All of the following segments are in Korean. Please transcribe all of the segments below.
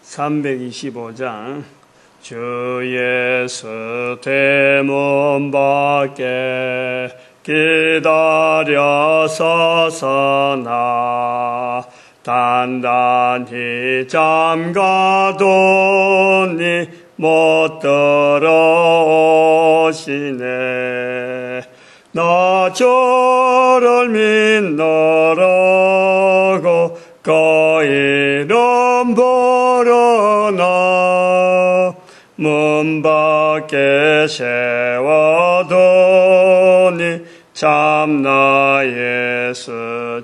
325장 주 예수 대문 밖에 기다려 서서나 단단히 잠가뒀니 못 들어오시네. 나 저를 믿노라고 그 이름 부르나 문 밖에 세워두니 참나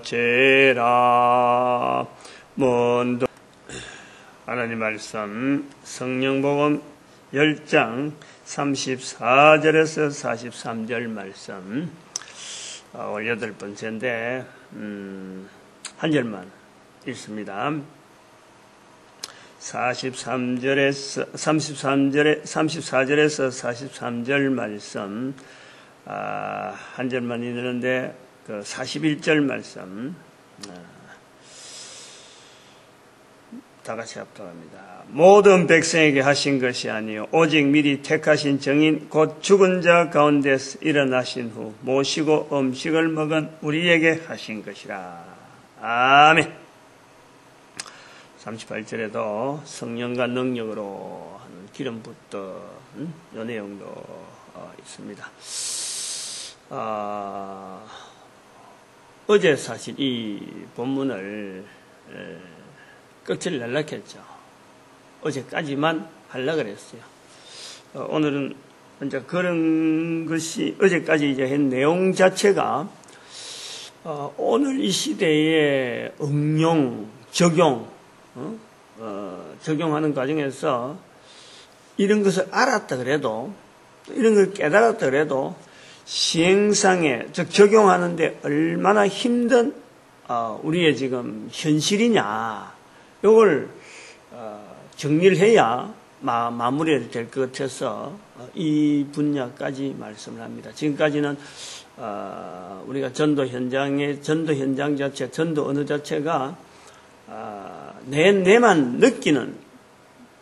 예수지라. 문도 하나님 말씀 성령복음 10장 34절에서 43절 말씀 오늘 8번째인데 한 절만 읽습니다. 34절에서 43절 말씀 한 절만 읽는데 그 41절 말씀 다 같이 합독합니다. 모든 백성에게 하신 것이 아니요 오직 미리 택하신 정인 곧 죽은 자 가운데서 일어나신 후 모시고 음식을 먹은 우리에게 하신 것이라. 아멘. 38절에도 성령과 능력으로 하는 기름 붓던 요 내용도 있습니다. 어제 사실 이 본문을 끝을 내려고 했죠. 어제까지만 하려고 그랬어요. 오늘은 이제 그런 것이 어제까지 이제 한 내용 자체가 오늘 이 시대의 응용, 적용하는 과정에서 이런 것을 알았다 그래도, 이런 걸 깨달았다 그래도 시행상에, 즉 적용하는데 얼마나 힘든 우리의 지금 현실이냐, 이걸 정리를 해야 마무리가 될 것 같아서 이 분야까지 말씀을 합니다. 지금까지는 우리가 전도 현장 자체, 전도 언어 자체가 내만 느끼는,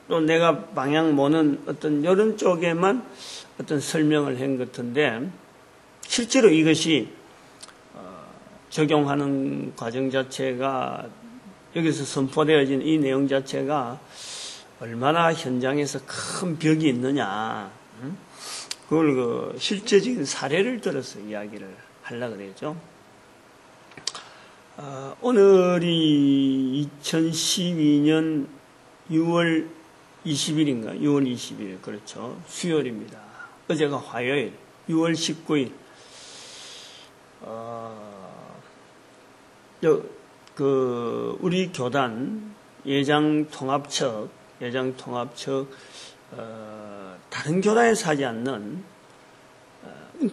또 내가 방향 모는 어떤 이런 쪽에만 어떤 설명을 한 것 같은데, 실제로 이것이 적용하는 과정 자체가, 여기서 선포되어진 이 내용 자체가 얼마나 현장에서 큰 벽이 있느냐, 그걸 실제적인 사례를 들어서 이야기를 하려고 그러죠. 오늘이 2012년 6월 20일인가? 6월 20일, 그렇죠. 수요일입니다. 어제가 화요일, 6월 19일. 우리 교단 예장통합측, 다른 교단에서 하지 않는,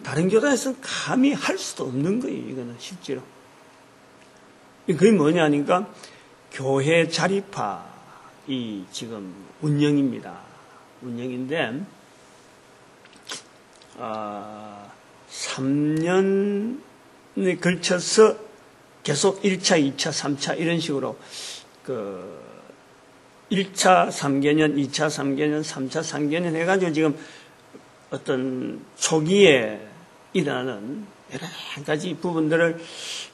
다른 교단에서는 감히 할 수도 없는 거예요, 이거는 실제로. 그게 뭐냐니까, 교회 자립화, 이 지금 운영입니다. 운영인데, 3년에 걸쳐서 계속 1차, 2차, 3차 이런 식으로 1차 3개년, 2차 3개년, 3차 3개년 해가지고 지금 어떤 초기에 일어나는 여러 가지 부분들을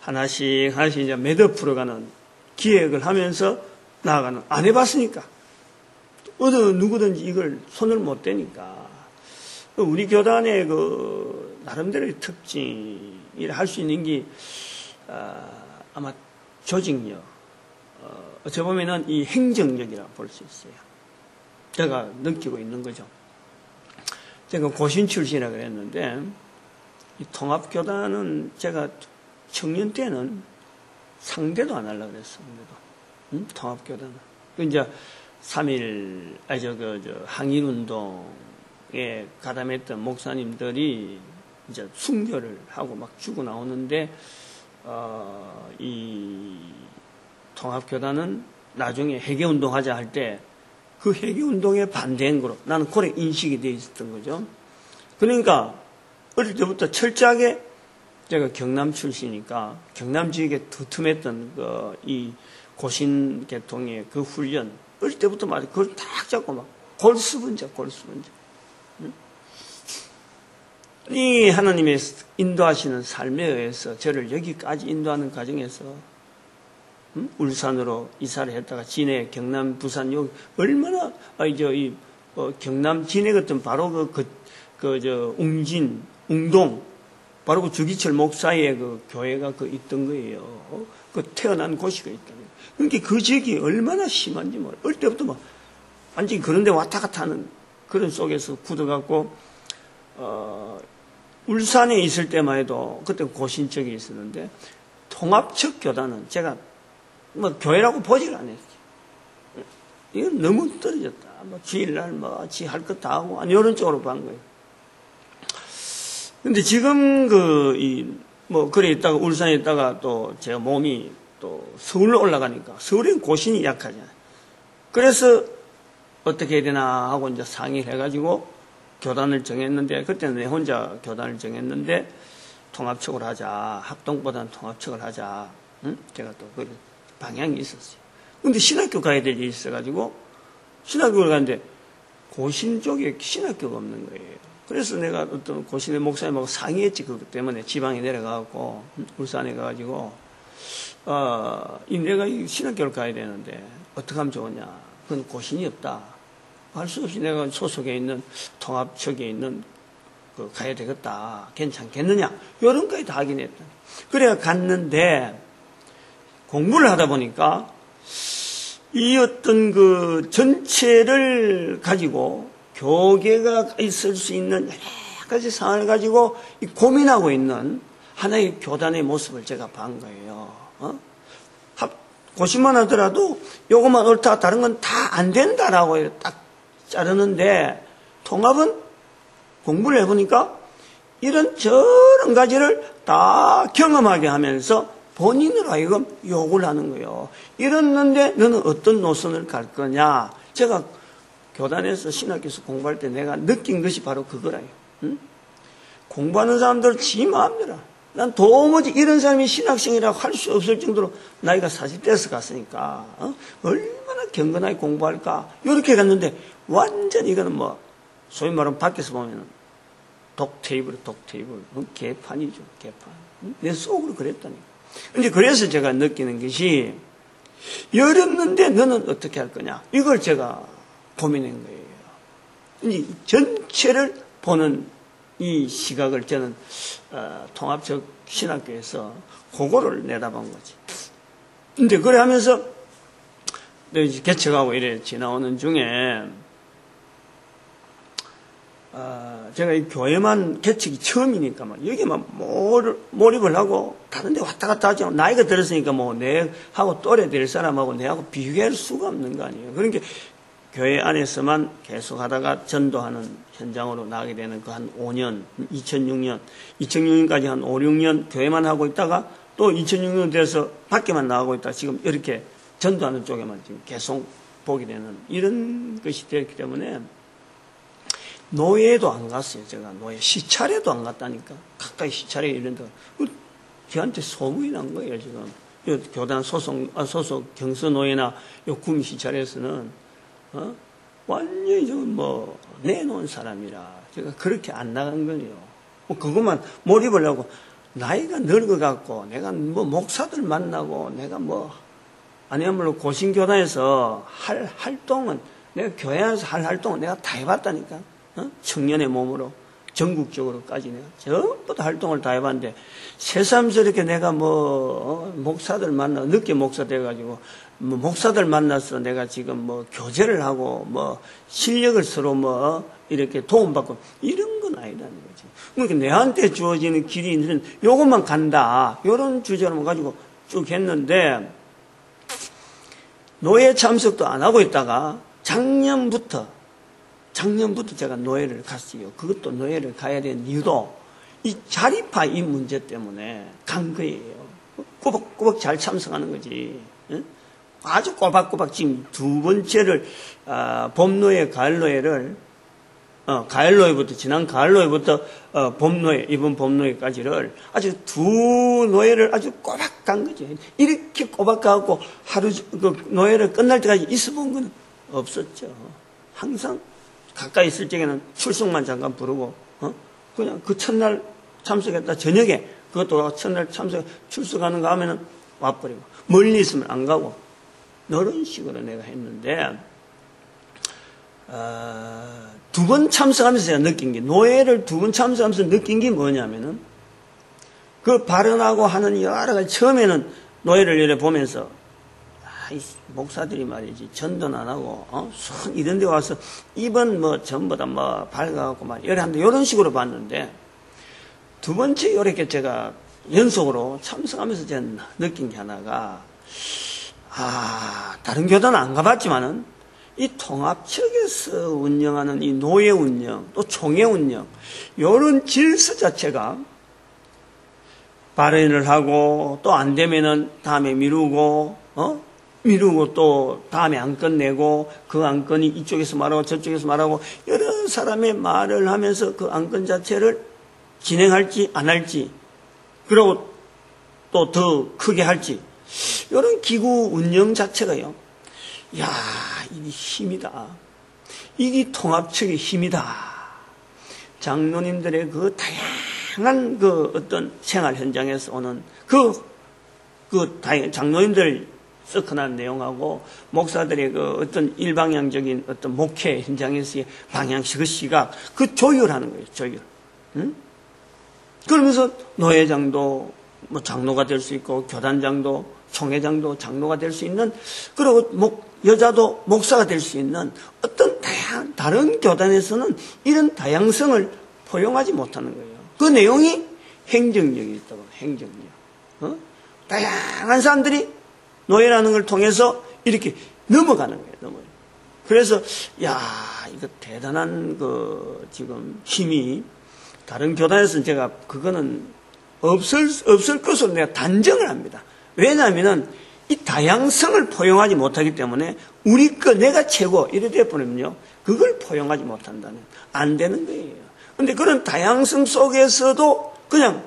하나씩 이제 매듭 풀어가는 기획을 하면서 나아가는, 안 해봤으니까. 어느 누구든지 이걸 손을 못 대니까. 우리 교단의 나름대로의 특징이라 할 수 있는 게, 아마 조직력, 어찌 보면은 이 행정력이라고 볼 수 있어요. 제가 느끼고 있는 거죠. 제가 고신 출신이라고 그랬는데, 이 통합교단은 제가 청년 때는 상대도 안 하려고 그랬습니다. 통합교단은. 이제 3.1, 항일운동에 가담했던 목사님들이 이제 순교를 하고 막 죽어 나오는데, 이 통합교단은 나중에 회개운동 하자 할 때 그 회개운동에 반대한 거로 나는 그래 인식이 되어 있었던 거죠. 그러니까 어릴 때부터 철저하게 제가 경남 출신이니까 경남 지역에 두툼했던 이 고신 계통의 그 훈련, 어릴 때부터 말이야. 그걸 딱 잡고 막 골수분자. 응? 이 하나님의 인도하시는 삶에 의해서 저를 여기까지 인도하는 과정에서 울산으로 이사를 했다가 진해, 경남, 부산 여기 얼마나 경남 진해 같은 바로 웅진, 웅동 바로 그 주기철 목사의 그 교회가 있던 거예요. 그 태어난 곳이가 있다는. 그러니까 그 지역이 얼마나 심한지 몰라. 어릴 때부터 막 완전히 그런데 왔다 갔다 하는 그런 속에서 굳어갖고 울산에 있을 때만 해도 그때 고신적이 있었는데 통합적 교단은 제가 뭐 교회라고 보질 않았어요. 이건 너무 떨어졌다. 뭐 주일날 지 할 것 다 하고 이런 쪽으로 간 거예요. 근데 지금 그래 있다가 울산에 있다가 또 제가 몸이 또 서울로 올라가니까 서울엔 고신이 약하잖아요. 그래서 어떻게 해야 되나 하고 이제 상의를 해가지고 교단을 정했는데 그때는 내 혼자 교단을 정했는데 통합척을 하자. 합동보다는 통합척을 하자. 응? 제가 또 그 방향이 있었어요. 근데 신학교 가야 될 일이 있어가지고 신학교를 가는데 고신 쪽에 신학교가 없는 거예요. 그래서 내가 어떤 고신의 목사님하고 상의했지. 그것 때문에 지방에 내려가고 울산에 가가지고 내가 신학교를 가야 되는데 어떻게 하면 좋으냐. 그건 고신이 없다. 할 수 없이 내가 소속에 있는 통합척에 있는 가야 되겠다. 괜찮겠느냐. 이런 거에 다 하긴 했다. 그래야 갔는데 공부를 하다 보니까 이 어떤 그 전체를 가지고 교계가 있을 수 있는 여러 가지 상황을 가지고 고민하고 있는 하나의 교단의 모습을 제가 본 거예요. 고심만 하더라도 요것만 옳다 다른 건 다 안 된다라고 딱 자르는데 통합은 공부를 해보니까 이런 저런 가지를 다 경험하게 하면서 본인으로 하여금 욕을 하는 거예요. 이랬는데 너는 어떤 노선을 갈 거냐. 제가 교단에서 신학교에서 공부할 때 내가 느낀 것이 바로 그거라요. 응? 공부하는 사람들 지 마음대로. 난 도무지 이런 사람이 신학생이라고 할 수 없을 정도로 나이가 40대에서 갔으니까 얼마나 경건하게 공부할까. 이렇게 갔는데 완전히 이거는 뭐 소위 말하면 밖에서 보면 독테이블 개판이죠. 개판. 내 속으로 그랬다니까. 근데 그래서 제가 느끼는 것이 열었는데 너는 어떻게 할 거냐. 이걸 제가 고민한 거예요. 이제 전체를 보는 이 시각을 저는 통합적 신학교에서 그거를 내다본 거지. 근데 그래 하면서 이제 개척하고 이래 지나오는 중에 제가 이 교회만 개척이 처음이니까 여기만 몰입을 하고 다른 데 왔다 갔다 하지 않고 나이가 들었으니까 뭐 내하고 또래 될 사람하고 내하고 비교할 수가 없는 거 아니에요. 그러니까 교회 안에서만 계속 하다가 전도하는 현장으로 나가게 되는 그 한 5년, 2006년까지 한 5, 6년 교회만 하고 있다가 또 2006년 돼서 밖에만 나가고 있다가 지금 이렇게 전도하는 쪽에만 지금 계속 보게 되는 이런 것이 되었기 때문에 노예도 안 갔어요. 제가 노예 시찰에도 안 갔다니까. 가까이 시찰에 이런 데 저한테 소문이 난 거예요. 지금 교단 소속 경서노예나 구미 시찰에서는 완전히 뭐 내놓은 사람이라 제가 그렇게 안 나간 거예요. 그것만 몰입을 하고 나이가 늙어갖고 내가 뭐 목사들 만나고 내가 뭐 아니야말로 고신교단에서 할 활동은 내가 교회 안에서 할 활동은 내가 다 해봤다니까. 청년의 몸으로 전국적으로까지 내가 전부 다 활동을 다 해봤는데 새삼스럽게 내가 뭐 목사들 만나 늦게 목사 돼가지고 뭐 목사들 만나서 내가 지금 뭐 교제를 하고 뭐 실력을 서로 뭐 이렇게 도움받고 이런 건 아니라는 거지. 그러니까 내한테 주어지는 길이 있는 요것만 간다 이런 주제로만 가지고 쭉 했는데 노예 참석도 안 하고 있다가 작년부터 제가 노예를 갔어요. 그것도 노예를 가야 되는 이유도 이 자립파 이 문제 때문에 간 거예요. 꼬박꼬박 잘 참석하는 거지. 응? 아주 꼬박꼬박 지금 두 번째를 봄노예, 가을노예를 가을노예부터 지난 가을노예부터 봄노예, 이번 봄노예까지를 아주 두 노예를 아주 꼬박 간 거죠. 이렇게 꼬박 가고 하루 그 노예를 끝날 때까지 있어 본 거는 없었죠. 항상 가까이 있을 적에는 출석만 잠깐 부르고, 그냥 그 첫날 참석했다 저녁에 그것도 첫날 출석하는가 하면은 와버리고, 멀리 있으면 안 가고, 이런 식으로 내가 했는데, 두 번 참석하면서 제가 느낀 게, 노예를 두 번 참석하면서 느낀 게 뭐냐면은, 그 발언하고 하는 여러 가지, 처음에는 노예를 이렇게 보면서, 이 목사들이 말이지, 전도는 안 하고, 이런 데 와서, 입은 뭐 전부 다 뭐 밝아갖고 막, 이런 식으로 봤는데, 두 번째 이렇게 제가 연속으로 참석하면서 제가 느낀 게 하나가, 다른 교단은 안 가봤지만은, 이 통합측에서 운영하는 이 노예 운영, 또 총회 운영, 이런 질서 자체가 발언을 하고, 또 안 되면은 다음에 미루고 또 다음에 안건 내고, 그 안건이 이쪽에서 말하고 저쪽에서 말하고, 여러 사람의 말을 하면서 그 안건 자체를 진행할지 안 할지, 그리고 또 더 크게 할지, 이런 기구 운영 자체가요, 이게 힘이다. 이게 통합측의 힘이다. 장로님들의 그 다양한 그 어떤 생활 현장에서 오는 장로님들 서큰한 내용하고, 목사들의 그 어떤 일방향적인 어떤 목회 현장에서의 방향식, 그 시각, 그 조율하는 거예요, 조율. 그러면서 노회장도 뭐 장로가 될 수 있고, 교단장도, 총회장도 장로가 될 수 있는, 그리고 여자도 목사가 될 수 있는 어떤 다른 교단에서는 이런 다양성을 포용하지 못하는 거예요. 그 내용이 행정력이 있다고, 행정력. 다양한 사람들이 노예라는 걸 통해서 이렇게 넘어가는 거예요, 그래서, 이거 대단한 지금 힘이, 다른 교단에서는 제가 그거는 없을 것으로 내가 단정을 합니다. 왜냐하면은 이 다양성을 포용하지 못하기 때문에 내가 최고 이래 돼버리면요, 그걸 포용하지 못한다면 안 되는 거예요. 그런데 그런 다양성 속에서도 그냥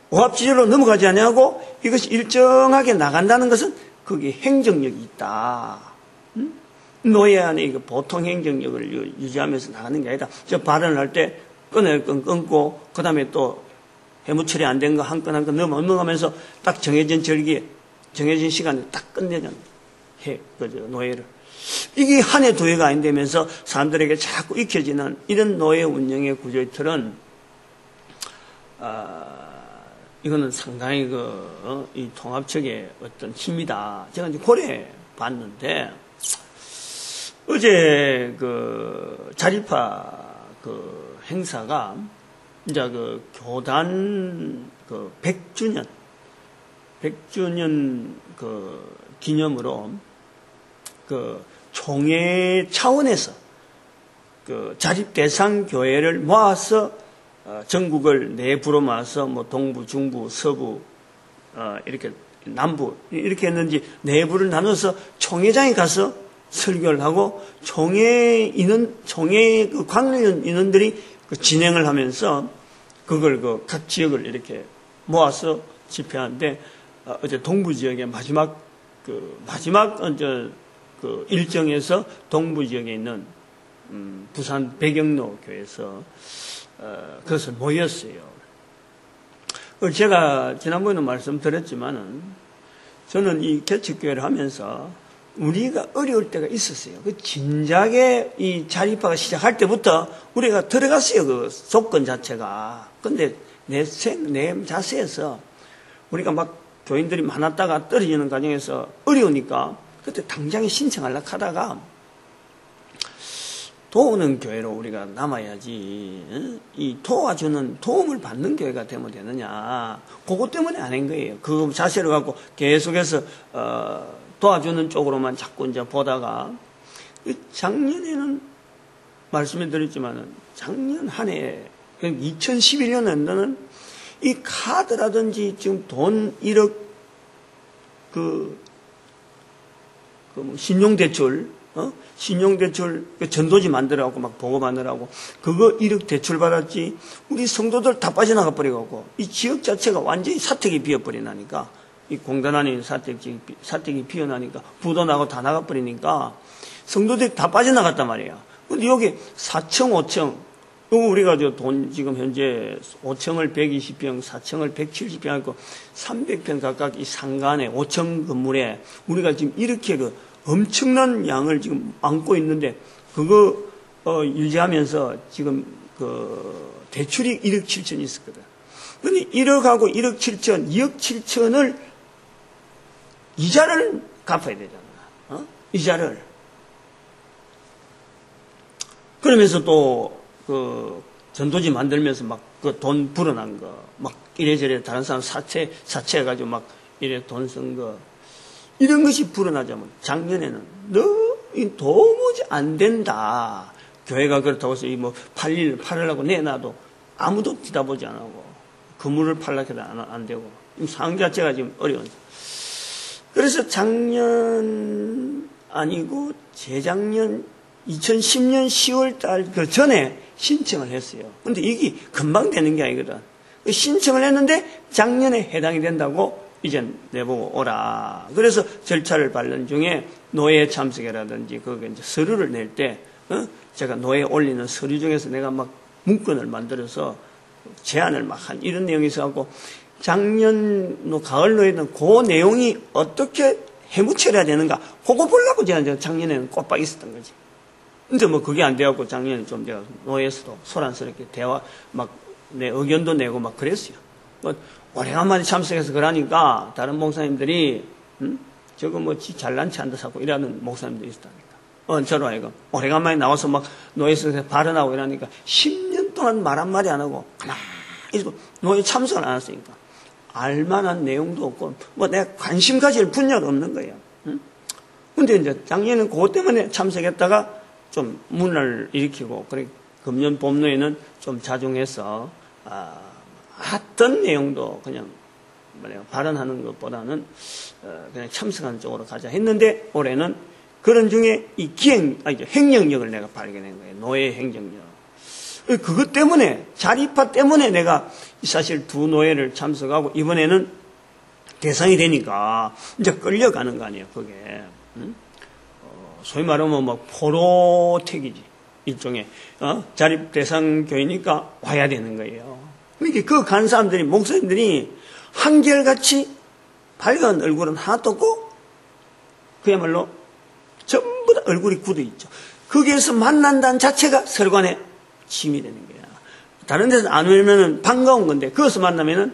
오합지졸로 넘어가지 아니하고 이것이 일정하게 나간다는 것은 거기에 행정력이 있다. 노예 안에 보통 행정력을 유지하면서 나가는 게 아니라, 저 발언을 할 때 끊을 건 끊고, 그 다음에 또 해무 처리 안 된 거 한 건 한 건 넘어가면서 딱 정해진 시간에 딱 끝내잖아요. 노예를. 이게 한 해 두 해가 아닌데면서 사람들에게 자꾸 익혀지는 이런 노예 운영의 구조의 틀은, 이거는 상당히 이 통합측의 어떤 힘이다. 제가 이제 고려해 봤는데, 어제 자립파 행사가 이제 교단 100주년 기념으로 총회 차원에서 자립 대상 교회를 모아서 전국을 내부로 모아서 뭐 동부, 중부, 서부, 이렇게 남부 이렇게 했는지 내부를 나눠서 총회장에 가서 설교를 하고, 총회 관련 인원들이 진행을 하면서 그걸 각 지역을 이렇게 모아서 집회하는데, 어제 동부 지역의 마지막 일정에서 동부 지역에 있는 부산 배경로 교회에서 그것을 모였어요. 제가 지난번에는 말씀드렸지만은, 저는 이 개척교회를 하면서 우리가 어려울 때가 있었어요. 진작에 이 자립파가 시작할 때부터 우리가 들어갔어요, 그 조건 자체가. 근데 내 자세에서 우리가 막 교인들이 많았다가 떨어지는 과정에서 어려우니까 그때 당장에 신청하려고 하다가, 도우는 교회로 우리가 남아야지, 이 도와주는, 도움을 받는 교회가 되면 되느냐, 그것 때문에 안 한 거예요. 그 자세를 갖고 계속해서 도와주는 쪽으로만 자꾸 이제 보다가, 작년에는 말씀해 드렸지만은, 작년 한 해, 2011년에는 이 카드라든지 지금 돈 1억 신용대출, 신용대출 전도지 만들어갖고 막 보고 만들어갖고 그거 1억 대출 받았지, 우리 성도들 다 빠져나가 버려갖고 이 지역 자체가 완전히 사택이 비어버리나니까 이 공단 안에 사택이 피어나니까 부도 나고 다 나가버리니까 성도들이 다 빠져나갔단 말이에요. 근데 여기 4층, 5층, 요거 우리가 돈 지금 현재 5층을 120평, 4층을 170평 하고 300평 각각 이 상간에 5층 건물에 우리가 지금 이렇게 그 엄청난 양을 지금 안고 있는데 그거 유지하면서 지금 그 대출이 1억 7천이 있었거든. 근데 1억하고 1억 7천, 2억 7천을 이자를 갚아야 되잖아. 이자를. 그러면서 또 그 전도지 만들면서 막 그 돈 불어난 거, 막 이래저래 다른 사람 사채해가지고 막 이래 돈 쓴 거, 이런 것이 불어나자면 작년에는 도무지 안 된다. 교회가 그렇다고 해서 이 뭐 팔으려고 내놔도 아무도 뒤다보지 안 하고 건물을 팔려고 해도 안 되고 상황 자체가 지금 어려운. 그래서 작년 아니고 재작년 2010년 10월 달 그 전에 신청을 했어요. 근데 이게 금방 되는 게 아니거든. 신청을 했는데 작년에 해당이 된다고 이제 내보고 오라. 그래서 절차를 밟는 중에 노예 참석이라든지 그게 이제 서류를 낼 때 제가 노예 올리는 서류 중에서 내가 막 문건을 만들어서 제안을 막 한 이런 내용이 있어갖고 작년 가을 노예는 그 내용이 어떻게 해무처리해야 되는가 그거 보려고 제가 작년에는 꼬박 있었던 거지. 근데 뭐 그게 안 돼갖고 작년에 좀 내가 노예에서도 소란스럽게 대화 막 내 의견도 내고 막 그랬어요. 뭐 오래간만에 참석해서 그러니까 다른 목사님들이 저거 뭐 잘난 체 한다 사고 이러는 목사님들이 있다니까. 저로 하여금 오래간만에 나와서 막 노예에서 발언하고 이러니까 10년 동안 말 한마디 안 하고 가만히 있고 노예 참석을 안 했으니까 알만한 내용도 없고 뭐 내가 관심 가질 분야도 없는 거예요. 근데 이제 작년에는 그것 때문에 참석했다가 좀 문을 일으키고 그래 금년 봄노에는 좀 자중해서 어떤 내용도 그냥 발언하는 것보다는 그냥 참석하는 쪽으로 가자 했는데 올해는 그런 중에 이 행정력을 내가 발견한 거예요. 노예 행정력. 그것 때문에 자립파 때문에 내가 사실 두 노예를 참석하고 이번에는 대상이 되니까 이제 끌려가는 거 아니에요. 그게 소위 말하면 막 포로택이지. 일종의 자립 대상 교회니까 와야 되는 거예요. 그러니까 그 간 사람들이 목사님들이 한결같이 밝은 얼굴은 하나도 없고 그야말로 전부 다 얼굴이 굳어 있죠. 거기에서 만난다는 자체가 서로간에 짐이 되는 거야. 다른 데서 안 오면은 반가운 건데 거기서 만나면은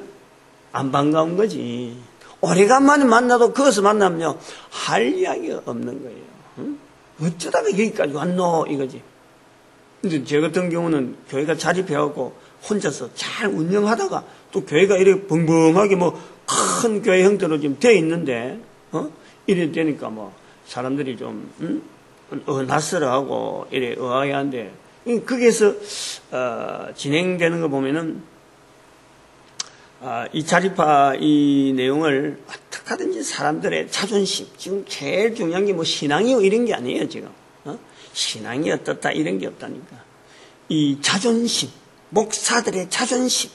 안 반가운 거지. 오래간만에 만나도 거기서 만나면요 할 이야기가 없는 거예요. 응? 어쩌다가 여기까지 왔노 이거지. 근데 제 같은 경우는 교회가 자립해갖고 혼자서 잘 운영하다가 또 교회가 이렇게 벙벙하게 뭐 큰 교회 형태로 지금 되어 있는데 이래 되니까 뭐 사람들이 좀 낯설어하고 이래 의아해한데 거기에서 진행되는 거 보면은 이 자립파 이 내용을 어떻게 하든지 사람들의 자존심 지금 제일 중요한 게 뭐 신앙이고 이런 게 아니에요 지금. 신앙이 어떻다 이런 게 없다니까. 이 자존심, 목사들의 자존심,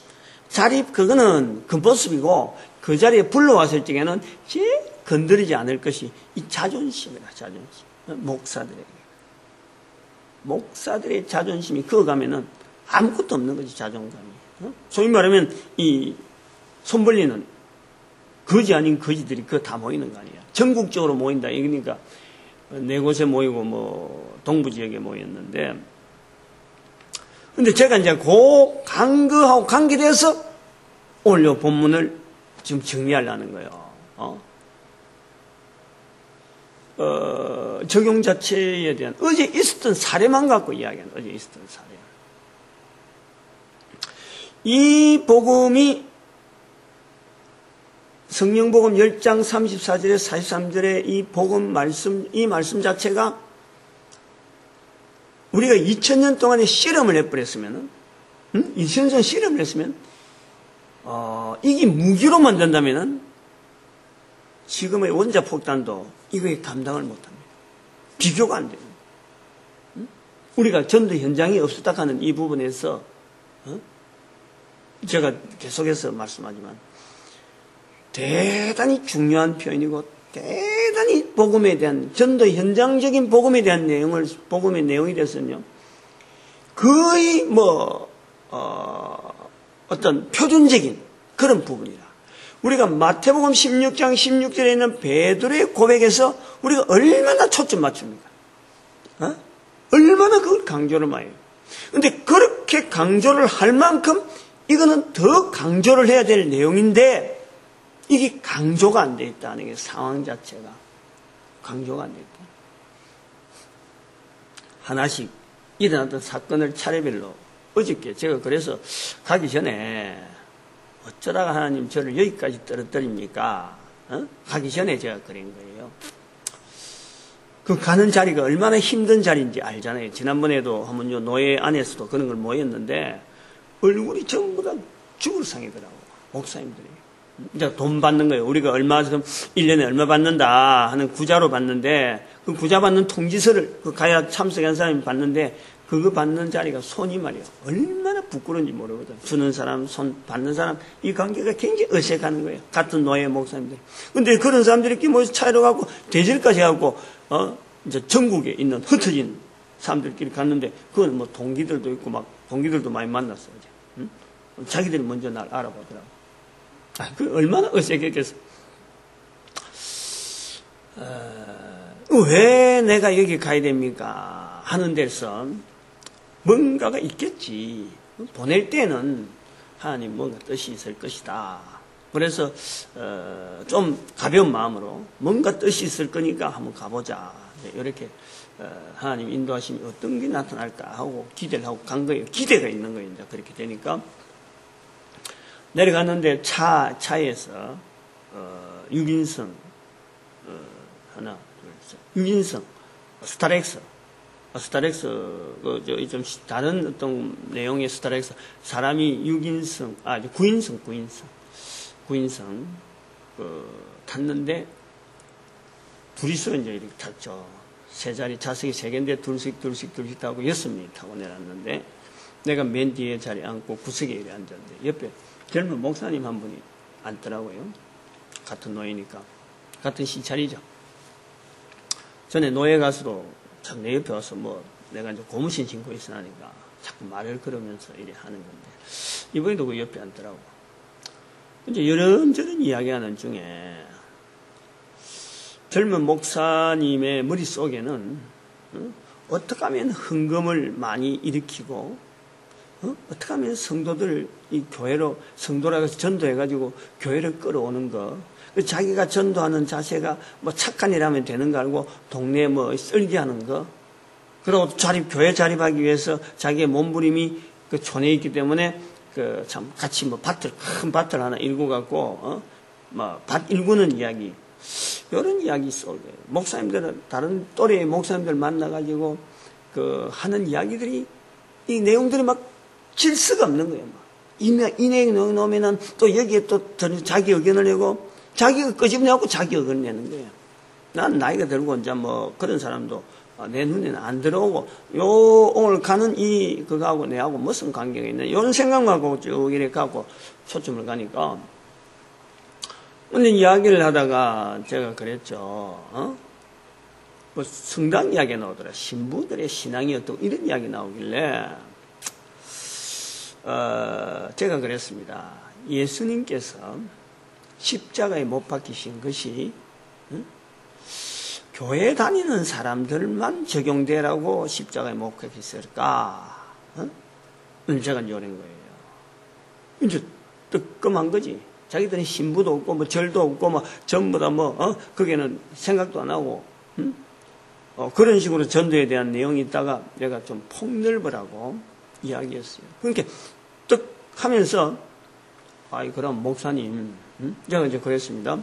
자립 그거는 그 모습이고 그 자리에 불러왔을 적에는 제일 건드리지 않을 것이 이 자존심이다. 자존심. 목사들의 자존심이 그거 가면은 아무것도 없는 거지 자존감이. 소위 말하면 이 손 벌리는 거지 아닌 거지들이 그거 다 모이는 거 아니야. 전국적으로 모인다. 그러니까 네 곳에 모이고 뭐 동부 지역에 모였는데 근데 제가 이제 간거하고 관계돼서 오늘 요 본문을 지금 정리하려는 거예요. 적용 자체에 대한 어제 있었던 사례만 갖고 이야기하는 어제 있었던 사례. 이 복음이 성령복음 10장 34절에 43절에 이 복음 말씀, 이 말씀 자체가 우리가 2000년 동안에 실험을 해버렸으면, 2000년 동안 실험을 했으면, 이게 무기로 만든다면은 지금의 원자폭탄도 이거에 감당을 못합니다. 비교가 안 돼요. 우리가 전도 현장이 없었다 하는 이 부분에서, 제가 계속해서 말씀하지만, 대단히 중요한 표현이고 대단히 복음에 대한 전도 현장적인 복음에 대한 복음의 내용이 됐으면요. 거의 어떤 표준적인 그런 부분이라. 우리가 마태복음 16장 16절에 있는 베드로의 고백에서 우리가 얼마나 초점 맞춥니까? 얼마나 그걸 강조를 많이 해요. 근데 그렇게 강조를 할 만큼 이거는 더 강조를 해야 될 내용인데 이게 강조가 안 돼 있다는 게 상황 자체가 강조가 안 돼 있다. 하나씩 일어났던 사건을 차례별로 어저께 제가 그래서 가기 전에 어쩌다가 하나님 저를 여기까지 떨어뜨립니까? 가기 전에 제가 그린 거예요. 그 가는 자리가 얼마나 힘든 자리인지 알잖아요. 지난번에도 한번 요 노예 안에서도 그런 걸 모였는데 얼굴이 전부 다 죽을 상이더라고. 목사님들이. 이제 돈 받는 거예요. 우리가 얼마, 1년에 얼마 받는다 하는 구자로 받는데 그 구자 받는 통지서를 그 가야 참석한 사람이 받는데 그거 받는 자리가 손이 말이야. 얼마나 부끄러운지 모르거든. 주는 사람, 손 받는 사람, 이 관계가 굉장히 어색하는 거예요. 같은 노예 목사님들. 근데 그런 사람들이 이렇게 모여서 차이로 가고 대질까지 하고, 이제 전국에 있는 흩어진 사람들끼리 갔는데, 그건 뭐 동기들도 있고 막, 동기들도 많이 만났어요. 응? 자기들이 먼저 날 알아보더라고. 그 얼마나 어색했겠어. 왜 내가 여기 가야 됩니까? 하는 데서 뭔가가 있겠지. 보낼 때는 하나님 뭔가 뜻이 있을 것이다. 그래서 좀 가벼운 마음으로 뭔가 뜻이 있을 거니까 한번 가보자. 이렇게 하나님 인도하심이 어떤 게 나타날까 하고 기대를 하고 간 거예요. 기대가 있는 거예요. 이제 그렇게 되니까 내려갔는데 차에서 6인승 하나 둘 셋 6인승 스타렉스 좀 다른 어떤 내용의 스타렉스 사람이 6인승 9인승 탔는데 둘이서 이제 이렇게 탔죠. 세 자리 좌석이 3개인데 둘씩 타고 6명이 타고 내렸는데 내가 맨 뒤에 자리에 앉고 구석에 이렇게 앉았는데 옆에 젊은 목사님 한 분이 앉더라고요. 같은 노예니까 같은 시찰이죠. 전에 노예 가서도 참 내 옆에 와서 내가 이제 고무신 신고 있으니까 자꾸 말을 걸으면서 이래 하는 건데 이번에도 그 옆에 앉더라고. 이제 이런저런 이야기하는 중에 젊은 목사님의 머릿속에는 어떻게 하면 흥금을 많이 일으키고 어떻게 하면 성도들 이 교회로 성도라고 해서 전도해가지고 교회를 끌어오는 거 자기가 전도하는 자세가 착한 일 하면 되는 거 알고 동네에 쓸기하는 거 그리고 교회 자립하기 위해서 자기의 몸부림이 그 촌에 있기 때문에 참 같이 큰 밭을 하나 일구 갖고 밭 일구는 이야기 이런 이야기 속에 목사님들은 다른 또래의 목사님들 만나가지고 하는 이야기들이 이 내용들이 질서가 없는 거예요. 이 내용 놓으면은 또 여기에 또 자기 의견을 내고 자기가 끄집내고 자기 의견을 내는 거예요. 난 나이가 들고 이제 그런 사람도 내 눈에는 안 들어오고 오늘 가는 그거하고 내하고 무슨 관계가 있나 이런 생각만 하고 쭉 이렇게 가고 초점을 가니까 근데 이야기를 하다가 제가 그랬죠. 성당 이야기가 나오더라. 신부들의 신앙이 어떻고 이런 이야기 나오길래 제가 그랬습니다. 예수님께서 십자가에 못 박히신 것이 교회 다니는 사람들만 적용되라고 십자가에 못 박히셨을까? 제가 요런 거예요. 이제 뜨끔한 거지. 자기들은 신부도 없고 절도 없고 전부 다 거기에는 생각도 안 하고 그런 식으로 전도에 대한 내용이 있다가 내가 좀 폭넓으라고 이야기했어요. 그러니까 떡 하면서 그럼 목사님 제가 이제 그랬습니다.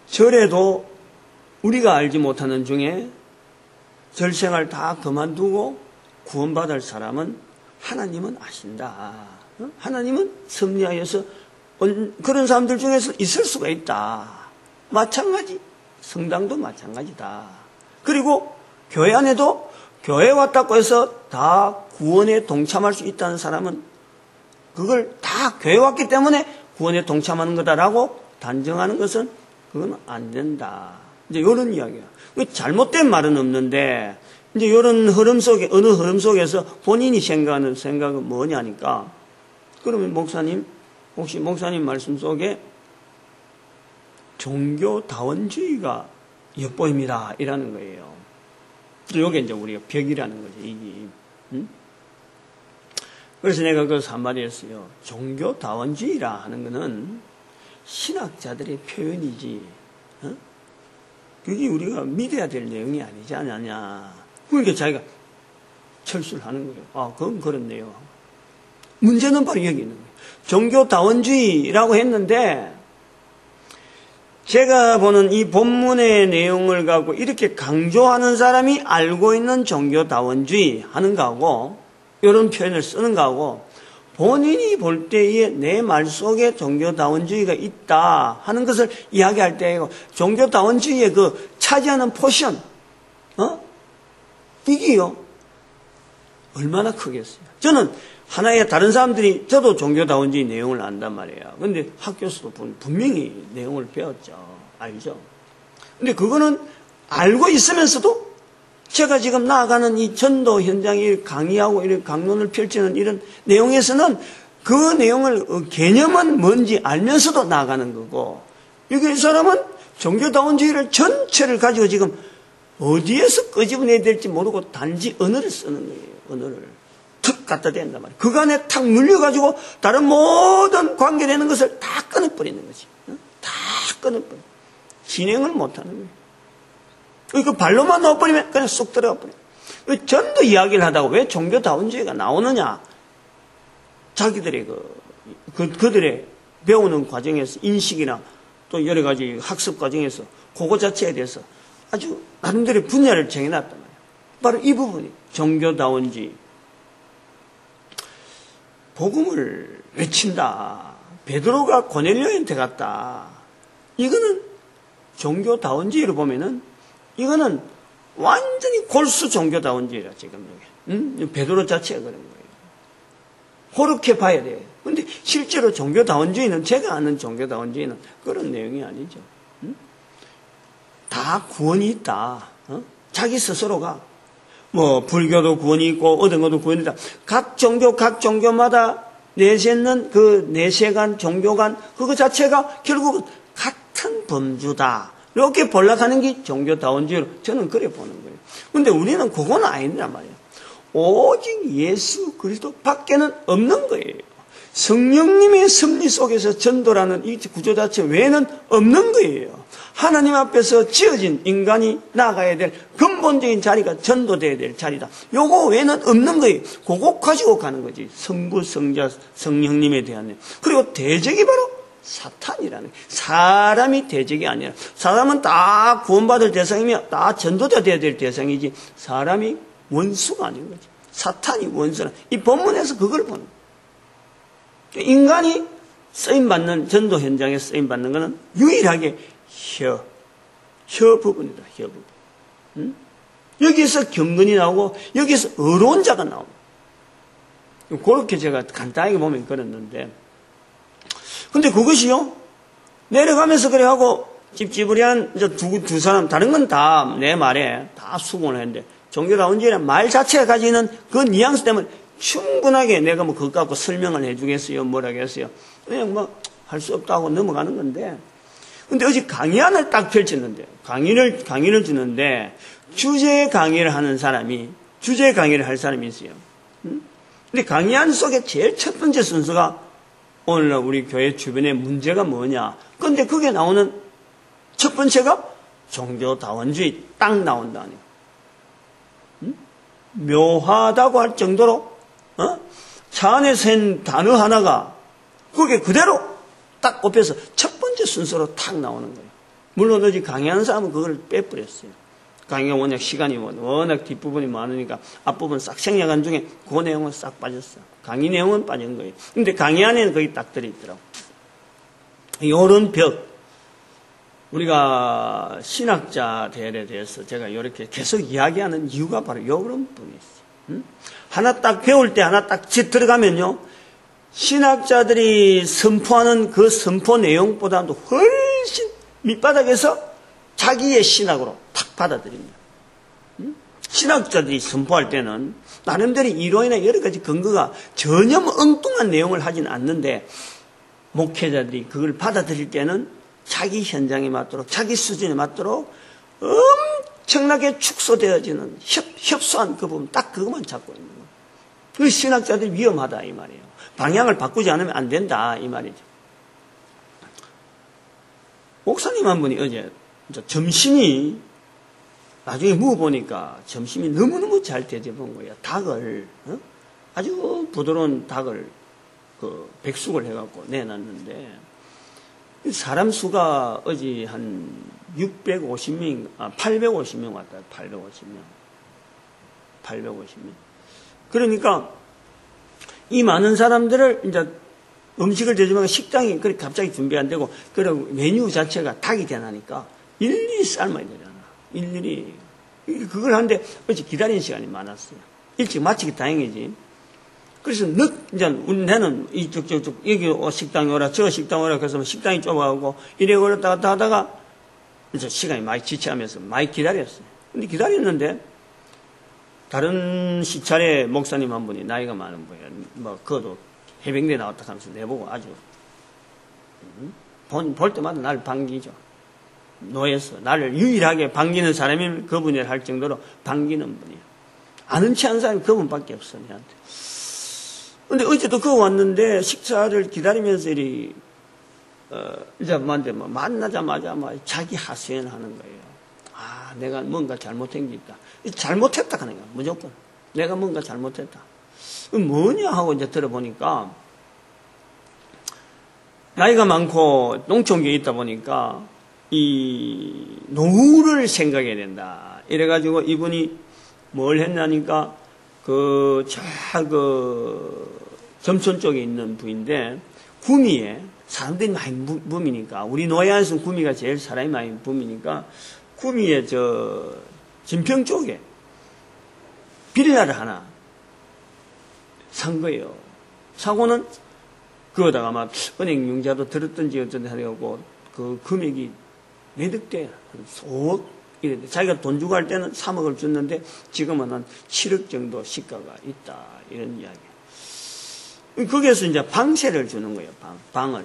절에도 우리가 알지 못하는 중에 절생활 다 그만두고 구원받을 사람은 하나님은 아신다. 하나님은 섭리하여서 그런 사람들 중에서 있을 수가 있다. 마찬가지 성당도 마찬가지다. 그리고 교회 안에도 교회 왔다고 해서 다 구원에 동참할 수 있다는 사람은 그걸 다 교회 왔기 때문에 구원에 동참하는 거다라고 단정하는 것은 그건 안 된다. 이제 이런 이야기야. 잘못된 말은 없는데 이제 이런 흐름 속에 어느 흐름 속에서 본인이 생각하는 생각은 뭐냐니까. 그러면 목사님 혹시 목사님 말씀 속에 종교다원주의가 엿보입니다 이라는 거예요. 이게 이제 우리가 벽이라는 거죠. 이게. 그래서 내가 그래서 한마디 했어요. 종교다원주의라 하는 거는 신학자들의 표현이지, 그게 우리가 믿어야 될 내용이 아니지 않느냐. 그러니까 자기가 철수를 하는 거예요. 아, 그건 그렇네요. 문제는 바로 여기 있는 거예요. 종교다원주의라고 했는데, 제가 보는 이 본문의 내용을 갖고 이렇게 강조하는 사람이 알고 있는 종교다원주의 하는 거하고, 이런 표현을 쓰는 거하고, 본인이 볼 때에 내 말 속에 종교다원주의가 있다 하는 것을 이야기할 때, 종교다원주의의 그 차지하는 포션, 이게요, 얼마나 크겠어요. 저는 하나의 다른 사람들이, 저도 종교다원주의 내용을 안단 말이에요. 근데 학교에서도 분명히 내용을 배웠죠. 알죠? 근데 그거는 알고 있으면서도 제가 지금 나아가는 이 전도 현장에 강의하고 이런 강론을 펼치는 이런 내용에서는 그 내용을, 개념은 뭔지 알면서도 나아가는 거고, 여기 이 사람은 종교다원주의를 전체를 가지고 지금 어디에서 끄집어내야 될지 모르고 단지 언어를 쓰는 거예요. 언어를 툭 갖다 댄단 말이에요. 그간에 탁 눌려가지고 다른 모든 관계되는 것을 다 끊어버리는 거지. 다 끊어버려. 진행을 못하는 거예요. 그 발로만 넣어버리면 그냥 쏙 들어가 버려요. 전도 이야기를 하다가 왜 종교다원주의가 나오느냐. 자기들의 그들의 배우는 과정에서 인식이나 또 여러 가지 학습 과정에서 그거 자체에 대해서 아주 나름대로 분야를 정해놨단 말이에요. 바로 이 부분이 종교다원주의. 복음을 외친다. 베드로가 고넬료한테 갔다. 이거는 종교다원주의로 보면은 이거는 완전히 골수 종교다원주의라 지금 여기. 베드로 자체가 그런 거예요. 그렇게 봐야 돼요. 근데 실제로 종교다원주의는 제가 아는 종교다원주의는 그런 내용이 아니죠. 다 구원이 있다. 자기 스스로가 뭐 불교도 구원이 있고 어떤 것도 구원이 있다. 각 종교마다 내세는 그 내세관 종교관 그거 자체가 결국은 같은 범주다. 이렇게 볼락하는 게 종교다원주의로 저는 그래 보는 거예요. 근데 우리는 그건 아니란 말이에요. 오직 예수 그리스도 밖에는 없는 거예요. 성령님의 섭리 속에서 전도라는 이 구조 자체 외에는 없는 거예요. 하나님 앞에서 지어진 인간이 나가야 될 근본적인 자리가 전도돼야 될 자리다. 요거 외에는 없는 거예요. 그거 가지고 가는 거지. 성부, 성자, 성령님에 대한. 그리고 대적이 바로 사탄이라는 거예요. 사람이 대적이 아니라 사람은 다 구원받을 대상이며 다 전도자 되어야 될 대상이지 사람이 원수가 아닌 거지. 사탄이 원수라. 이 본문에서 그걸 보는 거예요. 인간이 쓰임받는 전도 현장에 쓰임받는 것은 유일하게 혀 부분이다. 혀 부분. 여기서 경건이 나오고 여기서 의로운 자가 나옵니다. 그렇게 제가 간단하게 보면 그랬는데 근데 그것이요 내려가면서 그래 하고 찝찝으리한 이제 두 사람 다른 건 다 내 말에 다 수긍을 했는데 종교다원주의라는 말 자체가 가지는 그 뉘앙스 때문에 충분하게 내가 뭐 그것 갖고 설명을 해주겠어요 뭐라고 했어요 그냥 뭐 할 수 없다고 넘어가는 건데 근데 어제 강의안을 딱 펼쳤는데 강의를 주는데 주제 강의를 하는 사람이 주제 강의를 할 사람이 있어요. 근데 강의안 속에 제일 첫 번째 순서가 오늘날 우리 교회 주변에 문제가 뭐냐. 근데 그게 나오는 첫 번째가 종교다원주의 딱 나온다니. 묘하다고 할 정도로 차 안에 센 단어 하나가 그게 그대로 딱 꼽혀서 첫 번째 순서로 탁 나오는 거예요. 물론 어제 강의하는 사람은 그걸 빼버렸어요. 강의가 워낙 시간이 워낙 뒷부분이 많으니까 앞부분 싹 생략한 중에 그 내용은 싹 빠졌어요. 강의 내용은 빠진 거예요. 근데 강의 안에는 거기 딱 들어있더라고요. 이런 벽, 우리가 신학자들에 대해서 제가 이렇게 계속 이야기하는 이유가 바로 이런 부분이 있어요. 하나 딱 배울 때 하나 딱 들어가면요. 신학자들이 선포하는 그 선포 내용보다도 훨씬 밑바닥에서 자기의 신학으로 탁 받아들입니다. 신학자들이 선포할 때는 나름대로 이론이나 여러 가지 근거가 전혀 엉뚱한 내용을 하진 않는데, 목회자들이 그걸 받아들일 때는 자기 현장에 맞도록, 자기 수준에 맞도록 엄청나게 축소되어지는 협소한 그 부분, 딱 그것만 찾고 있는 거예요. 그 신학자들이 위험하다 이 말이에요. 방향을 바꾸지 않으면 안 된다 이 말이죠. 목사님 한 분이 어제 점심이 나중에 먹어보니까 점심이 너무너무 잘 대접한 거예요. 닭을 아주 부드러운 닭을 백숙을 해갖고 내놨는데, 사람 수가 어제 한 650명, 850명 왔다. 850명. 그러니까 이 많은 사람들을 이제 음식을 대접하면 식당이 그렇게 갑자기 준비 안 되고, 그리고 메뉴 자체가 닭이 되나니까 일일이 삶아야 되잖아. 일일이. 그걸 하는데 어제 기다리는 시간이 많았어요. 일찍 마치기 다행이지. 그래서 이제 나는 이쪽 여기 식당에 오라, 저 식당 오라, 그래서 식당이 좁아가고 이래 걸었다가 하다가 이제 시간이 많이 지체하면서 많이 기다렸어요. 근데 기다렸는데 다른 시찰에 목사님 한 분이 나이가 많은 거예요. 뭐 그것도 해병대 나왔다 하면서 내보고 아주 볼 때마다 나를 반기죠. 노예서 나를 유일하게 반기는 사람이면 그분이라 할 정도로 반기는 분이에요. 아는 체 한 사람이 그분밖에 없어 내한테. 근데 어제도 그거 왔는데 식사를 기다리면서 이제 만나자마자 자기 하소연 하는 거예요. 아, 내가 뭔가 잘못한 게 있다. 잘못했다 하는 거야, 무조건. 내가 뭔가 잘못했다. 뭐냐 하고 이제 들어보니까, 나이가 많고 농촌계에 있다 보니까 이 노후를 생각해야 된다. 이래가지고 이분이 뭘 했냐니까 점촌 쪽에 있는 부인데, 구미에 사람들이 많이 붐이니까, 우리 노예안에서는 구미가 제일 사람이 많이 붐이니까, 구미에 진평 쪽에 빌라를 하나 산 거예요. 사고는 그거다가 아마 은행 융자도 들었던지 어쩐지 하려고 그 금액이 몇억 대, 소억 이랬는데, 자기가 돈 주고 할 때는 3억을 줬는데 지금은 한 7억 정도 시가가 있다, 이런 이야기. 거기에서 이제 방세를 주는 거예요. 방을.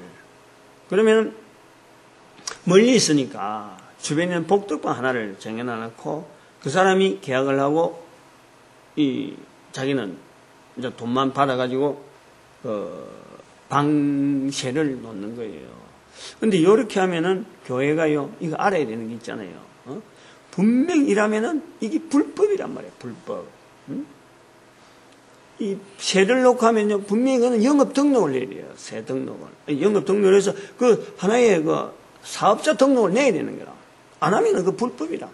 그러면 멀리 있으니까 주변에는 복덕방 하나를 정해놔놓고 그 사람이 계약을 하고 자기는 이제 돈만 받아가지고 방세를 놓는 거예요. 근데 이렇게 하면은 교회가요, 이거 알아야 되는 게 있잖아요. 분명 이라면은 이게 불법이란 말이에요. 불법. 이 세를 놓고 하면요, 분명히 그거는 영업 등록을 내야 돼요. 세 등록을. 영업 등록을 해서 그 하나의 사업자 등록을 내야 되는 거라. 안 하면은 그 불법이라.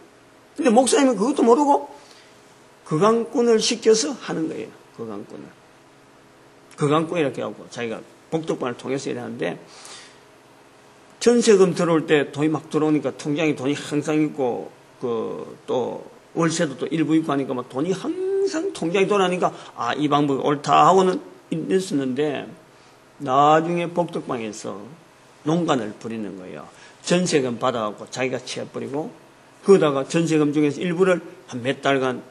근데 목사님은 그것도 모르고 거강꾼을 시켜서 하는 거예요. 거강꾼 이렇게 하고 자기가 복덕반을 통해서 해야 하는데, 전세금 들어올 때 돈이 막 들어오니까 통장에 돈이 항상 있고, 또 월세도 또 일부 있고 하니까 막 돈이 항상 통장에 돌아가니까, 아, 이 방법이 옳다 하고는 있었는데, 나중에 복덕방에서 농간을 부리는 거예요. 전세금 받아갖고 자기가 채워버리고, 그러다가 전세금 중에서 일부를 한 몇 달간,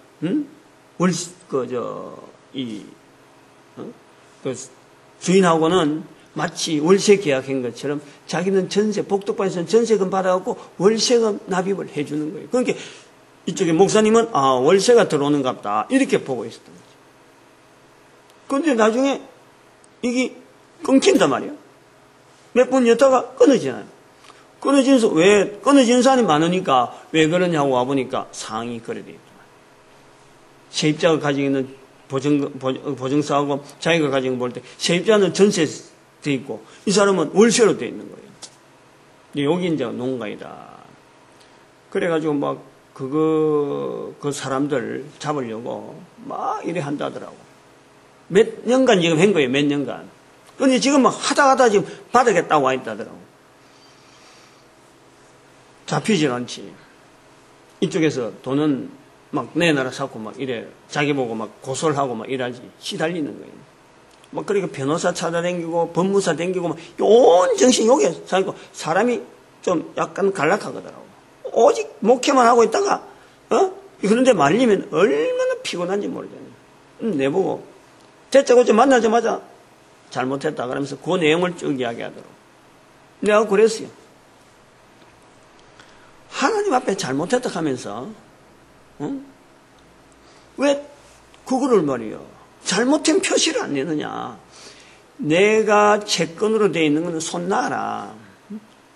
주인하고는 마치 월세 계약한 것처럼 자기는 복덕방에서는 전세금 받아갖고 월세금 납입을 해주는 거예요. 그러니까 이쪽에 목사님은, 아, 월세가 들어오는 것 같다, 이렇게 보고 있었던 거죠. 그런데 나중에 이게 끊긴단 말이에요. 몇 번 여다가 끊어지나요? 끊어지면서 왜, 끊어지는 사람이 많으니까 왜 그러냐고 와보니까 상이 거래되어 있더만. 세입자가 가지고 있는 보증사하고 자기가 가지고 볼 때 세입자는 전세 돼 있고 이 사람은 월세로 돼 있는 거예요. 여기 이제 농가이다. 그래가지고 그 사람들 잡으려고 막 이래 한다더라고. 몇 년간 지금 한 거예요, 몇 년간. 근데 지금 하다 지금 바닥에 와 있다더라고. 잡히질 않지. 이쪽에서 돈은 막 내놔라 사고 막 이래 자기 보고 막 고소를 하고 막 이러지. 시달리는 거예요. 뭐, 그러니까 변호사 찾아다니고, 법무사 다니고, 막, 온 정신 요게 살고, 사람이 좀 약간 간락하거더라고. 오직 목회만 하고 있다가, 그런데 말리면 얼마나 피곤한지 모르잖아요. 내보고, 대짜고짜 만나자마자 잘못했다. 그러면서 그 내용을 쭉 이야기하더라고. 내가 그랬어요. 하나님 앞에 잘못했다 하면서, 왜 그거를 말이요. 잘못된 표시를 안 내느냐. 내가 채권으로 되어 있는 것은 손 놔라.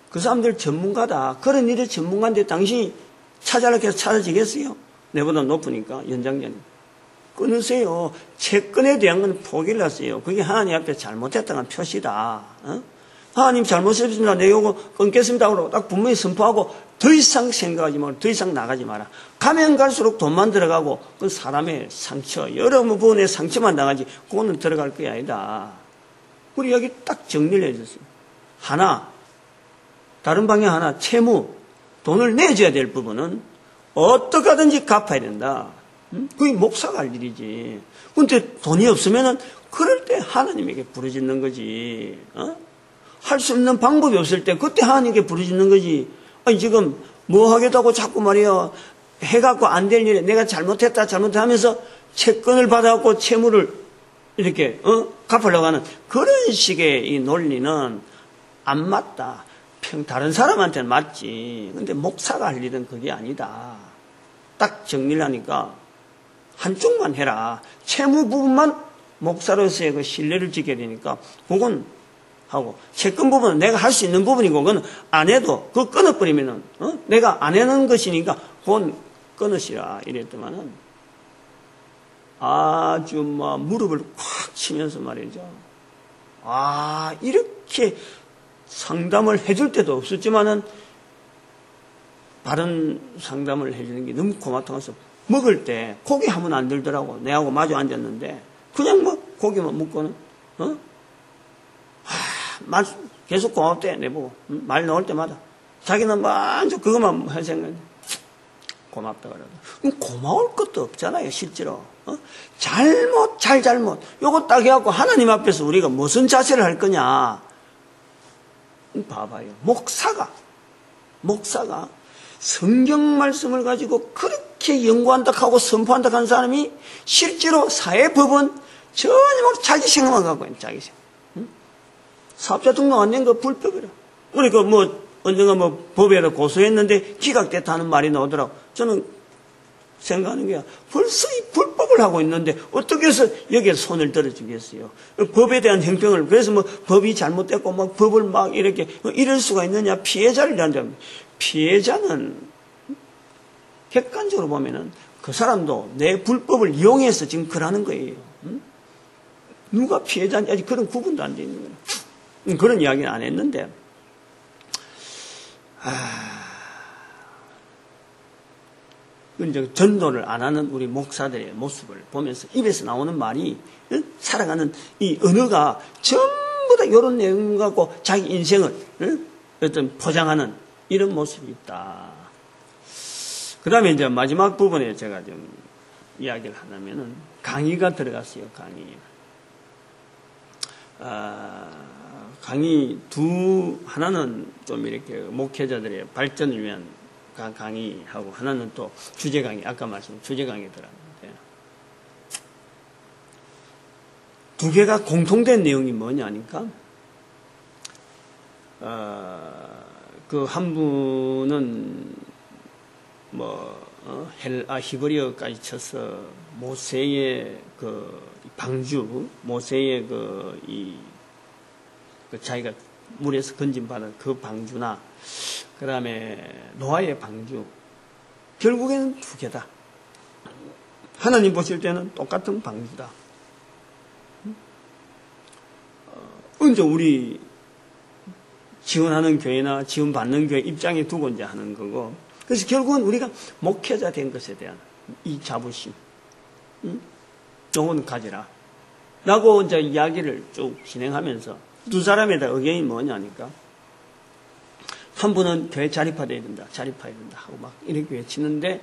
그 사람들 전문가다. 그런 일의 전문가인데 당신이 찾아라고 해서 찾아지겠어요? 내보다 높으니까, 연장자님. 끊으세요. 채권에 대한 건 포기를 하세요. 그게 하나님 앞에 잘못했다는 표시다. 하나님 잘못했습니다. 내 요거 끊겠습니다. 그러고 딱 분명히 선포하고 더 이상 생각하지 말고 더 이상 나가지 마라. 가면 갈수록 돈만 들어가고 그 사람의 상처, 여러 부분의 상처만 나가지 그거는 들어갈 게 아니다. 우리 여기 딱 정리를 해줬어요. 하나, 다른 방향 하나, 채무, 돈을 내줘야 될 부분은 어떻게 하든지 갚아야 된다. 그게 목사가 할 일이지. 근데 돈이 없으면은 그럴 때 하나님에게 부르짖는 거지. 할 수 있는 방법이 없을 때 그때 하나님께 부르짖는 거지. 아니 지금 뭐 하겠다고 자꾸 말이야 해갖고 안 될 일에 내가 잘못했다 하면서 채권을 받아갖고 채무를 이렇게 갚으려고 하는 그런 식의 이 논리는 안 맞다. 다른 사람한테는 맞지. 근데 목사가 할 일은 그게 아니다. 딱 정리를 하니까 한쪽만 해라. 채무 부분만 목사로서의 그 신뢰를 지켜야 되니까 그건 하고 채권 부분은 내가 할 수 있는 부분이고 그건 안 해도 그거 끊어버리면은 내가 안 해는 것이니까 그건 끊으시라 이랬더만은 아주 막 무릎을 콱 치면서 말이죠. 이렇게 상담을 해줄 때도 없었지만은 바른 상담을 해주는 게 너무 고맙다고 해서 먹을 때 고기 하면 안 들더라고. 내하고 마주 앉았는데 그냥 뭐 고기만 먹고는 계속 고맙대 내보고 말 나올 때마다 자기는 완전 그것만 할 생각인데 고맙다 그러고 그럼 고마울 것도 없잖아요 실제로. 잘못 요거 딱 해갖고 하나님 앞에서 우리가 무슨 자세를 할 거냐. 봐봐요. 목사가 성경 말씀을 가지고 그렇게 연구한다 하고 선포한다 하는 사람이 실제로 사회법은 전혀 자기 생각만 갖고 있는 자기 생각. 사업자 등록 안 낸 거 불법이라. 그러니까 언젠가 법에다 고소했는데 기각됐다 하는 말이 나오더라고. 저는 생각하는 게 벌써 이 불법을 하고 있는데 어떻게 해서 여기에 손을 들어주겠어요. 법에 대한 형평을 그래서 법이 잘못됐고 법을 이렇게 이럴 수가 있느냐. 피해자를 대한다면 피해자는 객관적으로 보면은 그 사람도 내 불법을 이용해서 지금 그러는 거예요. 누가 피해자인지 아직 그런 구분도 안 돼 있는 거예요. 그런 이야기는 안 했는데 이제 전도를 안 하는 우리 목사들의 모습을 보면서 입에서 나오는 말이 살아가는 이 언어가 전부 다 이런 내용 갖고 자기 인생을 어떤 포장하는 이런 모습이 있다. 그 다음에 이제 마지막 부분에 제가 좀 이야기를 하자면은 강의가 들어갔어요. 강의 하나는 좀 이렇게 목회자들의 발전을 위한 강의하고 하나는 또 주제 강의, 아까 말씀 주제 강의 들었는데 두 개가 공통된 내용이 뭐냐니까 그 한 분은 히브리어까지 쳐서 모세의 그 방주, 모세의 자기가 물에서 건진받은 그 방주나 그 다음에 노아의 방주 결국에는 두 개다. 하나님 보실 때는 똑같은 방주다. 이제 우리 지원하는 교회나 지원받는 교회 입장에 두고 이제 하는 거고 그래서 결국은 우리가 목회자 된 것에 대한 이 자부심 요건 가지라 라고 이제 이야기를 쭉 진행하면서 두 사람에 대한 의견이 뭐냐니까 한 분은 교회 자립화돼야 된다 하고 막 이렇게 외치는데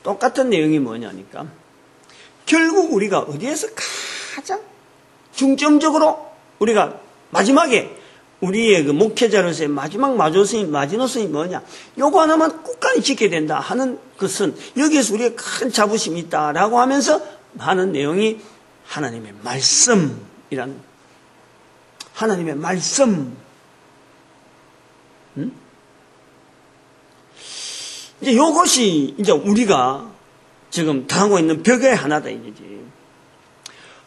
똑같은 내용이 뭐냐니까 결국 우리가 어디에서 가장 중점적으로 우리가 마지막에 우리의 그 목회자로서의 마지막 마지노선이 뭐냐? 요거 하나만 꾹까지 지켜야 된다 하는 것은 여기에서 우리의 큰 자부심이 있다라고 하면서 하는 내용이 하나님의 말씀이란, 하나님의 말씀. 이제 요것이 이제 우리가 지금 당하고 있는 벽의 하나다 이거지.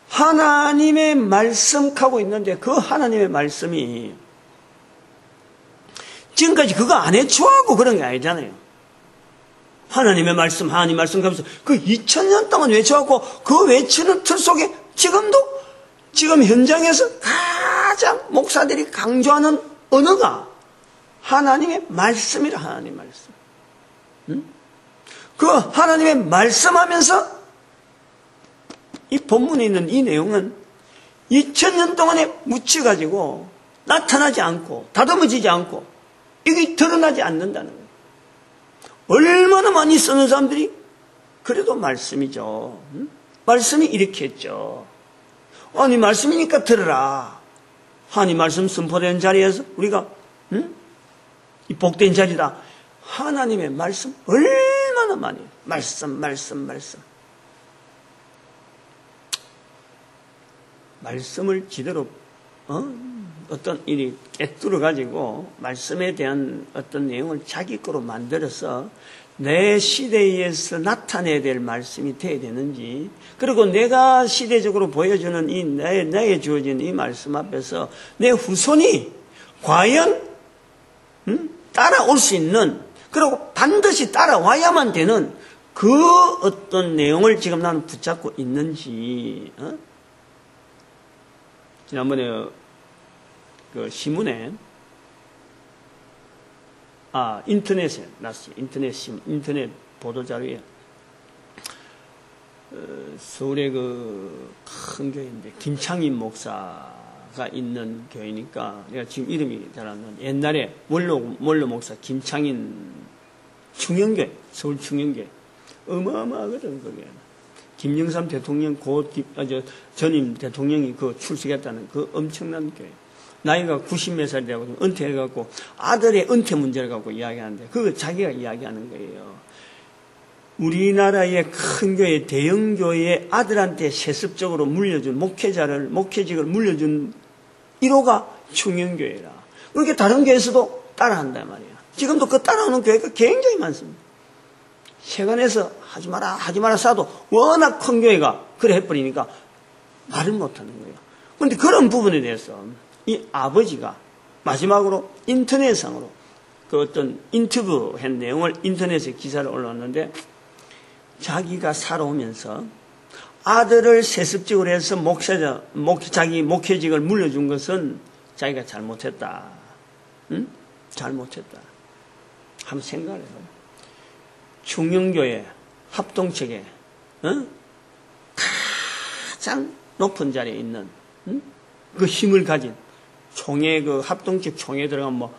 하나님의 말씀 하고 있는데 그 하나님의 말씀이 지금까지 그거 안 해초하고 그런 게 아니잖아요. 하나님의 말씀 하면서 그 2000년 동안 외쳐갖고 그 외치는 틀 속에 지금도 지금 현장에서 가장 목사들이 강조하는 언어가 하나님의 말씀이라. 하나님의 말씀. 그 하나님의 말씀하면서 이 본문에 있는 이 내용은 2000년 동안에 묻혀가지고 나타나지 않고 다듬어지지 않고 이게 드러나지 않는다는 거예요. 얼마나 많이 쓰는 사람들이 그래도 말씀이죠. 말씀이 이렇게 했죠. 아니 말씀이니까 들으라. 하나님 말씀 선포된 자리에서 우리가 이 복된 자리다. 하나님의 말씀 얼마나 많이 말씀 말씀을 제대로 어떤 일이 깨뚫어 가지고 말씀에 대한 어떤 내용을 자기 거로 만들어서 내 시대에서 나타내야 될 말씀이 돼야 되는지, 그리고 내가 시대적으로 보여주는 이 나에게 주어진 이 말씀 앞에서 내 후손이 과연 따라올 수 있는, 그리고 반드시 따라와야만 되는 그 어떤 내용을 지금 나는 붙잡고 있는지. 지난번에 그 신문에 인터넷에 났어요. 인터넷 보도자료에 서울의 그 큰 교회인데 김창인 목사가 있는 교회니까 내가 지금 이름이 잘 안 나는데 옛날에 원로 목사 김창인 충영교회, 서울 충영교회 어마어마하거든. 그게 김영삼 대통령 전임 대통령이 그 출석했다는 그 엄청난 교회. 나이가 90몇 살이 되고 은퇴해갖고 아들의 은퇴 문제를 갖고 이야기하는데 그거 자기가 이야기하는 거예요. 우리나라의 큰 교회, 대형 교회의 아들한테 세습적으로 물려준 목회직을 물려준 1호가 충영교회라. 그렇게 다른 교회에서도 따라한단 말이에요. 지금도 그 따라오는 교회가 굉장히 많습니다. 세간에서 하지 마라 싸도 워낙 큰 교회가 그래 해버리니까 말을 못하는 거예요. 그런데 그런 부분에 대해서 이 아버지가 마지막으로 인터넷상으로 그 어떤 인터뷰한 내용을 인터넷에 기사를 올렸는데, 자기가 살아오면서 아들을 세습직으로 해서 자기 목회직을 물려준 것은 자기가 잘못했다. 잘못했다. 한번 생각을 해봐요. 충영교회 합동측에 가장 높은 자리에 있는 그 힘을 가진 총회, 그 합동측 총회에 들어가면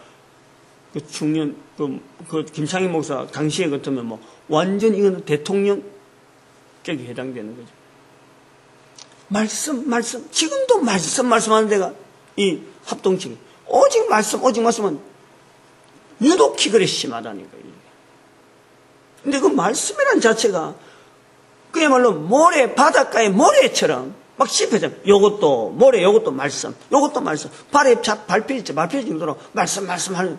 그 중년 그 김창인 목사 당시에 같으면 완전 이거는 대통령격에 해당되는 거죠. 말씀 지금도 말씀하는 데가 이 합동측이 오직 말씀은 유독히 그래 심하다니까. 근데 그 말씀이란 자체가 그야말로 바닷가의 모래처럼 막 씹혀져. 요것도 모래, 요것도 말씀. 발필 정도로 말씀 하는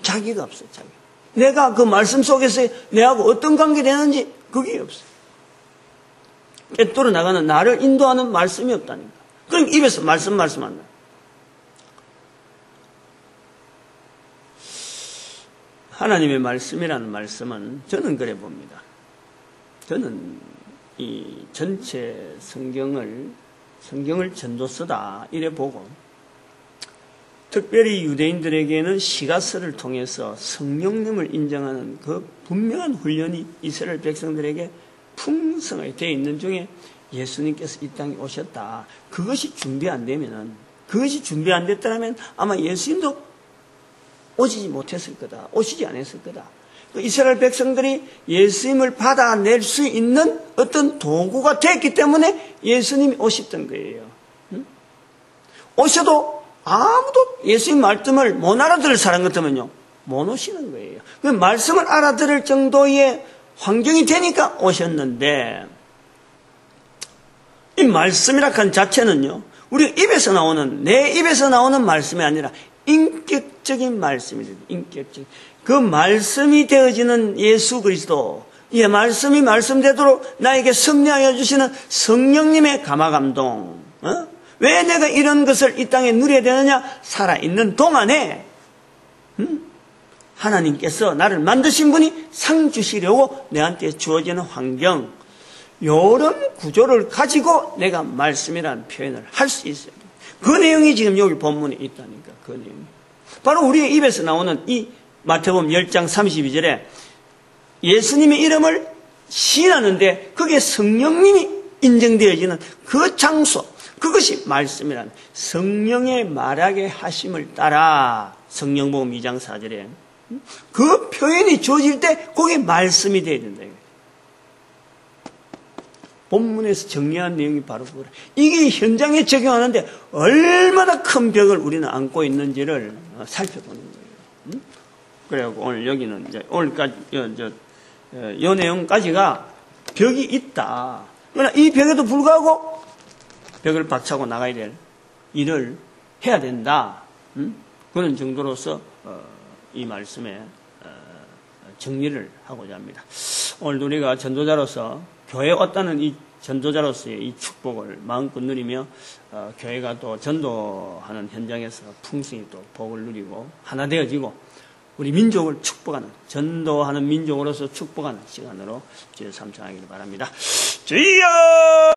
자기가 없어요. 자기. 내가 그 말씀 속에서 내하고 어떤 관계 되는지 그게 없어요. 깨뚫어 나가는 나를 인도하는 말씀이 없다니까. 그럼 입에서 말씀한다. 하나님의 말씀이라는 말씀은 저는 그래 봅니다. 저는 이 전체 성경을 전도서다 이래 보고, 특별히 유대인들에게는 시가서를 통해서 성령님을 인정하는 그 분명한 훈련이 이스라엘 백성들에게 풍성하게 되어 있는 중에 예수님께서 이 땅에 오셨다. 그것이 준비 안 됐다면 아마 예수님도 오시지 않았을 거다. 이스라엘 백성들이 예수님을 받아낼 수 있는 어떤 도구가 됐기 때문에 예수님이 오셨던 거예요. 오셔도 아무도 예수님 말씀을 못 알아들을 사람 같으면요, 못 오시는 거예요. 그 말씀을 알아들을 정도의 환경이 되니까 오셨는데, 이 말씀이라 한 자체는요, 우리 입에서 나오는, 내 입에서 나오는 말씀이 아니라 인격적인 말씀이에요. 인격적인. 그 말씀이 되어지는 예수 그리스도, 이 말씀이 말씀되도록 나에게 섭리하여 주시는 성령님의 감화감동. 왜 내가 이런 것을 이 땅에 누려야 되느냐? 살아있는 동안에 하나님께서 나를 만드신 분이 상 주시려고 내한테 주어지는 환경, 이런 구조를 가지고 내가 말씀이라는 표현을 할 수 있어요. 그 내용이 지금 여기 본문에 있다니까. 그 내용이 바로 우리의 입에서 나오는 이 마태복음 10장 32절에 예수님의 이름을 시인하는데 그게 성령님이 인정되어지는 그 장소, 그것이 말씀이라는, 성령의 말하게 하심을 따라, 성령복음 2장 4절에 그 표현이 주어질 때 그게 말씀이 되어야 된다. 본문에서 정리한 내용이 바로 그거라. 이게 현장에 적용하는데 얼마나 큰 벽을 우리는 안고 있는지를 살펴보는 거예요. 그래갖고 오늘 여기는 이제 오늘까지 이 내용까지가 벽이 있다. 그러나 이 벽에도 불구하고 벽을 박차고 나가야 될 일을 해야 된다. 그런 정도로서 이 말씀에 정리를 하고자 합니다. 오늘 우리가 전도자로서 교회에 왔다는 이 전도자로서의 이 축복을 마음껏 누리며 교회가 또 전도하는 현장에서 풍성히 또 복을 누리고 하나 되어지고 우리 민족을 축복하는, 전도하는 민족으로서 축복하는 시간으로 주여 삼창하기를 바랍니다. 주여!